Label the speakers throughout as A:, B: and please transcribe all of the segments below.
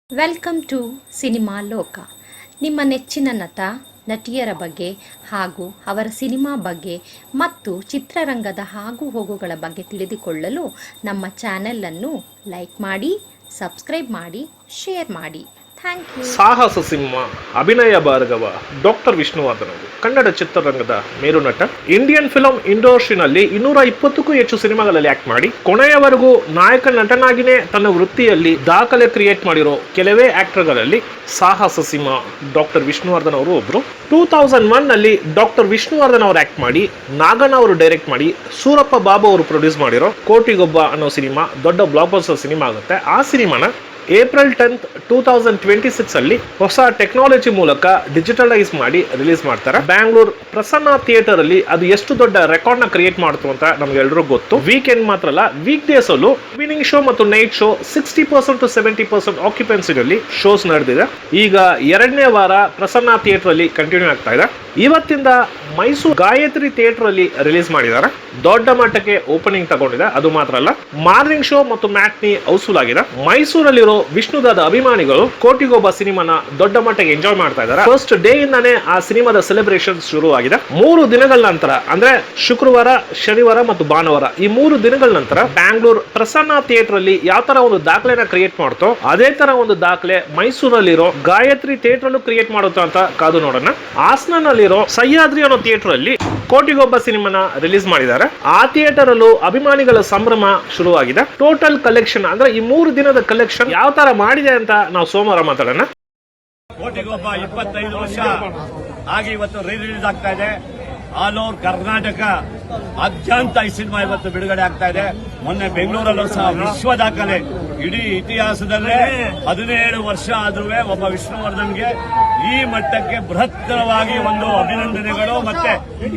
A: Welcome to cinema ಲೋಕ. ನಿಮ್ಮ ನೆಚ್ಚಿನ ನಟ ನಟಿಯರ ಬಗ್ಗೆ ಹಾಗೂ ಅವರ ಸಿನಿಮಾ ಬಗ್ಗೆ ಮತ್ತು ಚಿತ್ರರಂಗದ ಆಗು ಹೋಗುಗಳ ಬಗ್ಗೆ ತಿಳಿದುಕೊಳ್ಳಲು ನಮ್ಮ ಚಾನೆಲನ್ನು ಲೈಕ್ ಮಾಡಿ, ಸಬ್ಸ್ಕ್ರೈಬ್ ಮಾಡಿ, ಶೇರ್ ಮಾಡಿ. Thank you.
B: ಸಾಹಸ ಸಿಂಹ ಅಭಿನಯ ಭಾರ್ಗವ ಡಾಕ್ಟರ್ ವಿಷ್ಣುವರ್ಧನ್ ಅವರು ಕನ್ನಡ ಚಿತ್ರರಂಗದ ಮೇರು ನಟ. ಇಂಡಿಯನ್ ಫಿಲಂ ಇಂಡಸ್ಟ್ರಿನಲ್ಲಿ 220ಕ್ಕೂ ಹೆಚ್ಚು ಸಿನಿಮಾಗಳಲ್ಲಿ ಆಕ್ಟ್ ಮಾಡಿ ಕೊನೆಯವರೆಗೂ ನಾಯಕ ನಟನಾಗಿನೇ ತನ್ನ ವೃತ್ತಿಯಲ್ಲಿ ದಾಖಲೆ ಕ್ರಿಯೇಟ್ ಮಾಡಿರೋ ಕೆಲವೇ ಆಕ್ಟರ್ಗಳಲ್ಲಿ ಸಾಹಸ ಸಿಂಹ ಡಾಕ್ಟರ್ ವಿಷ್ಣುವರ್ಧನ್ ಅವರು ಒಬ್ರು. 2001 ನಲ್ಲಿ ಡಾಕ್ಟರ್ ವಿಷ್ಣುವರ್ಧನ್ ಅವರು ಆಕ್ಟ್ ಮಾಡಿ, ನಾಗಣ್ಣ ಅವರು ಡೈರೆಕ್ಟ್ ಮಾಡಿ, ಸೂರಪ್ಪ ಬಾಬು ಅವರು ಪ್ರೊಡ್ಯೂಸ್ ಮಾಡಿರೋ ಕೋಟಿಗೊಬ್ಬ ಅನ್ನೋ ಸಿನಿಮಾ ದೊಡ್ಡ ಬ್ಲಾಕ್ ಬಸ್ಟರ್ ಸಿನಿಮಾ ಆಗುತ್ತೆ. ಆ ಸಿನಿಮಾನ ಏಪ್ರಿಲ್ 10, 2026 ಅಲ್ಲಿ ಹೊಸ ಟೆಕ್ನಾಲಜಿ ಮೂಲಕ ಡಿಜಿಟಲೈಸ್ ಮಾಡಿ ರಿಲೀಸ್ ಮಾಡ್ತಾರೆ. ಬ್ಯಾಂಗ್ಳೂರ್ ಪ್ರಸನ್ನ ಥಿಯೇಟರ್ ಅಲ್ಲಿ ಅದು ಎಷ್ಟು ದೊಡ್ಡ ರೆಕಾರ್ಡ್ ನ ಕ್ರಿಯೇಟ್ ಮಾಡ್ತು ಅಂತ ನಮ್ಗೆ ಎಲ್ರಿಗೂ ಗೊತ್ತು. ವೀಕೆಂಡ್ ಮಾತ್ರ ಅಲ್ಲ, ವೀಕ್ ಡೇಸ್ ಅಲ್ಲೂ ಈವ್ನಿಂಗ್ ಶೋ ಮತ್ತು ನೈಟ್ ಶೋ 60% to 70% ಆಕ್ಯುಪೆನ್ಸಿನಲ್ಲಿ ಶೋಸ್ ನಡೆದಿದೆ. ಈಗ 2ನೇ ವಾರ ಪ್ರಸನ್ನ ಥಿಯೇಟರ್ ಅಲ್ಲಿ ಕಂಟಿನ್ಯೂ ಆಗ್ತಾ ಇದೆ. ಇವತ್ತಿಂದ ಮೈಸೂರು ಗಾಯತ್ರಿ ಥಿಯೇಟರ್ ಅಲ್ಲಿ ರಿಲೀಸ್ ಮಾಡಿದ್ದಾರೆ. ದೊಡ್ಡ ಮಟ್ಟಕ್ಕೆ ಓಪನಿಂಗ್ ತಗೊಂಡಿದೆ. ಅದು ಮಾತ್ರ ಅಲ್ಲ, ಮಾರ್ನಿಂಗ್ ಶೋ ಮತ್ತು ಮ್ಯಾಟ್ನಿ ಹೌಸ್ಫುಲ್ ಆಗಿದೆ. ಮೈಸೂರಲ್ಲಿರೋ ವಿಷ್ಣುದಾದ ಅಭಿಮಾನಿಗಳು ಕೋಟಿಗೊಬ್ಬ ಸಿನಿಮಾನ ದೊಡ್ಡ ಮಟ್ಟಿಗೆ ಎಂಜಾಯ್ ಮಾಡ್ತಾ ಇದ್ದಾರೆ. ಫಸ್ಟ್ ಡೇ ಇಂದಾನೆ ಆ ಸಿನಿಮಾದ ಸೆಲೆಬ್ರೇಷನ್ ಶುರು ಆಗಿದೆ. 3 ದಿನಗಳ ನಂತರ ಅಂದ್ರೆ ಶುಕ್ರವಾರ, ಶನಿವಾರ ಮತ್ತು ಭಾನುವಾರ, ಈ 3 ದಿನಗಳ ನಂತರ ಬ್ಯಾಂಗ್ಳೂರ್ ಪ್ರಸನ್ನ ಥಿಯೇಟರ್ ಅಲ್ಲಿ ಯಾವ ತರ ಒಂದು ದಾಖಲೆನ ಕ್ರಿಯೇಟ್ ಮಾಡ್ತೋ ಅದೇ ತರ ಒಂದು ದಾಖಲೆ ಮೈಸೂರಲ್ಲಿರೋ ಗಾಯತ್ರಿ ಥಿಯೇಟರ್ ಅಲ್ಲೂ ಕ್ರಿಯೇಟ್ ಮಾಡುತ್ತೋ ಅಂತ ಕಾದು ನೋಡೋಣ. ಹಾಸನಲ್ಲಿರೋ ಸಹ್ಯಾದ್ರಿ ಅನ್ನೋ ಥಿಯೇಟರ್ ಅಲ್ಲಿ ಕೋಟಿಗೊಬ್ಬ ಸಿನಿಮಾನ ರಿಲೀಸ್ ಮಾಡಿದ್ದಾರೆ. ಆ ಥಿಯೇಟರ್ ಅಲ್ಲೂ ಅಭಿಮಾನಿಗಳ ಸಂಭ್ರಮ ಶುರುವಾಗಿದೆ. ಟೋಟಲ್ ಕಲೆಕ್ಷನ್ ಅಂದ್ರೆ ಈ 3 ದಿನದ ಕಲೆಕ್ಷನ್ ಯಾವ ತರ ಮಾಡಿದೆ ಅಂತ ನಾವು ಸೋಮವಾರ ಮಾತಾಡೋಣ.
C: ಕೋಟಿಗೊಬ್ಬ 25 ವರ್ಷ ಆಗಿ ಇವತ್ತು ರಿಲೀಸ್ ಆಗ್ತಾ ಇದೆ. ಆಲ್ ಓವರ್ ಕರ್ನಾಟಕ ಅತ್ಯಂತ ಈ ಸಿನಿಮಾ ಇವತ್ತು ಬಿಡುಗಡೆ ಆಗ್ತಾ ಇದೆ. ಮೊನ್ನೆ ಬೆಂಗಳೂರಲ್ಲೂ ಸಹ ವಿಶ್ವ ದಾಖಲೆ, ಇಡೀ ಇತಿಹಾಸದಲ್ಲೇ 17 ವರ್ಷ ಆದ್ರೂ ಒಬ್ಬ ವಿಷ್ಣುವರ್ಧನ್ಗೆ ಈ ಮಟ್ಟಕ್ಕೆ ಬೃಹತ್ತರವಾಗಿ ಒಂದು ಅಭಿನಂದನೆಗಳು ಮತ್ತೆ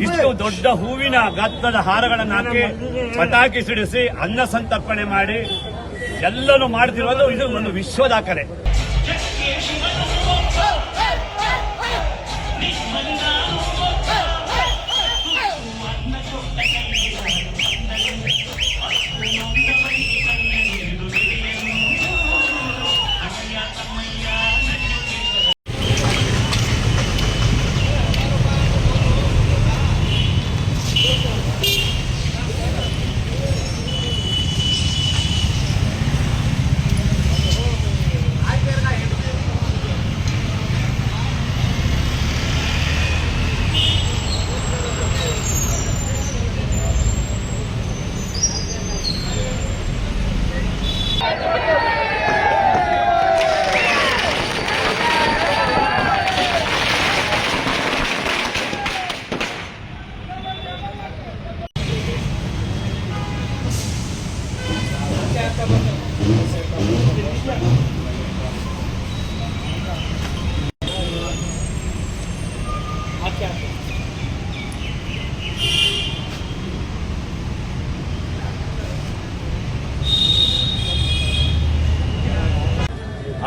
C: ಇಷ್ಟು ದೊಡ್ಡ ಹೂವಿನ ಗಾತ್ರದ ಹಾರಗಳನ್ನು ಹಾಕಿ ಪಟಾಕಿ ಸಿಡಿಸಿ ಅನ್ನ ಸಂತರ್ಪಣೆ ಮಾಡಿ ಎಲ್ಲನೂ ಮಾಡ್ತಿರೋದು ಇದು ಒಂದು ವಿಶ್ವ ದಾಖಲೆ.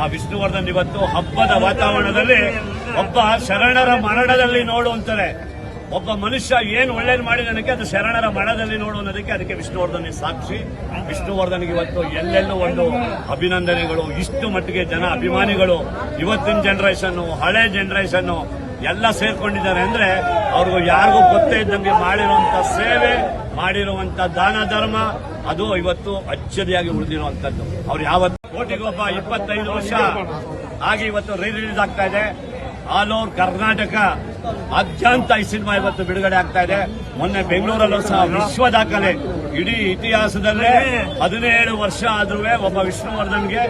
C: ಆ ವಿಷ್ಣುವರ್ಧನ್ ಇವತ್ತು ಹಬ್ಬದ ವಾತಾವರಣದಲ್ಲಿ ಒಬ್ಬ ಶರಣರ ಮರಣದಲ್ಲಿ ನೋಡುವಂತಾರೆ. ಒಬ್ಬ ಮನುಷ್ಯ ಏನು ಒಳ್ಳೇದು ಮಾಡಿದನಕ್ಕೆ ಅದು ಶರಣರ ಮರಣದಲ್ಲಿ ನೋಡುವುದಕ್ಕೆ ಅದಕ್ಕೆ ವಿಷ್ಣುವರ್ಧನ್ ಸಾಕ್ಷಿ. ವಿಷ್ಣುವರ್ಧನ್ಗೆ ಇವತ್ತು ಎಲ್ಲೆಲ್ಲೂ ಒಂದು ಅಭಿನಂದನೆಗಳು. ಇಷ್ಟು ಮಟ್ಟಿಗೆ ಜನ ಅಭಿಮಾನಿಗಳು ಇವತ್ತಿನ ಜನರೇಷನ್, ಹಳೆ ಜನರೇಷನ್ ಎಲ್ಲ ಸೇರ್ಕೊಂಡಿದ್ದಾರೆ ಅಂದ್ರೆ ಅವ್ರಿಗೂ ಯಾರಿಗೂ ಗೊತ್ತೇ ಇದ್ದಂಗೆ ಮಾಡಿರುವಂತ ಸೇವೆ, ಮಾಡಿರುವಂತ ದಾನ ಧರ್ಮ ಅದು ಇವತ್ತು ಅಚ್ಚರಿಯಾಗಿ ಉಳಿದಿರುವಂತದ್ದು. ಅವ್ರು ಯಾವತ್ತು ಕೋಟಿಗೊಬ್ಬ 25 ವರ್ಷ ಆಗಿ ಇವತ್ತು ರಿಲೀಸ್ ಆಗ್ತಾ ಇದೆ. ಆಲ್ ಓವರ್ ಕರ್ನಾಟಕ ಅತ್ಯಂತ ಈ ಸಿನಿಮಾ ಇವತ್ತು ಬಿಡುಗಡೆ ಆಗ್ತಾ ಇದೆ. ಮೊನ್ನೆ ಬೆಂಗಳೂರಲ್ಲೂ ಸಹ ವಿಶ್ವ ದಾಖಲೆ, ಇಡೀ ಇತಿಹಾಸದಲ್ಲೇ 17 ವರ್ಷ ಆದ್ರೂ ಒಬ್ಬ ವಿಷ್ಣುವರ್ಧನ್ಗೆ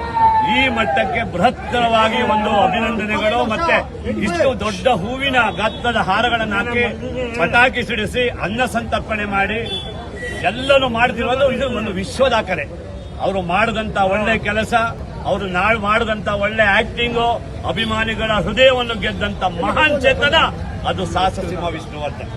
C: ಈ ಮಟ್ಟಕ್ಕೆ ಬೃಹತ್ತರವಾಗಿ ಒಂದು ಅಭಿನಂದನೆಗಳು ಮತ್ತೆ ಇಷ್ಟು ದೊಡ್ಡ ಹೂವಿನ ಗಾತ್ರದ ಹಾರಗಳನ್ನು ಹಾಕಿ ಪಟಾಕಿ ಸಿಡಿಸಿ ಅನ್ನ ಸಂತರ್ಪಣೆ ಮಾಡಿ ಎಲ್ಲನೂ ಮಾಡ್ತಿರೋದು ಇದು ಒಂದು ವಿಶ್ವ ದಾಖಲೆ. ಅವರು ಮಾಡಿದಂತ ಒಳ್ಳೆ ಕೆಲಸ, ಅವರು ಮಾಡಿದಂತ ಒಳ್ಳೆ ಆಕ್ಟಿಂಗು, ಅಭಿಮಾನಿಗಳ ಹೃದಯವನ್ನು ಗೆದ್ದಂತ ಮಹಾನ್ ಚೇತನ ಅದು ಸಾಹಸ ಸಿಂಹ ವಿಷ್ಣುವರ್ಧನ್.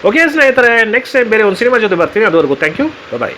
B: ಓಕೆ ಸ್ನೇಹಿತರೆ, ನೆಕ್ಸ್ಟ್ ಟೈಮ್ ಬೇರೆ ಒಂದು ಸಿನಿಮಾ ಜೊತೆ ಬರ್ತೀನಿ. ಅದುವರೆಗೂ ಥ್ಯಾಂಕ್ ಯು, ಬಾಯ್.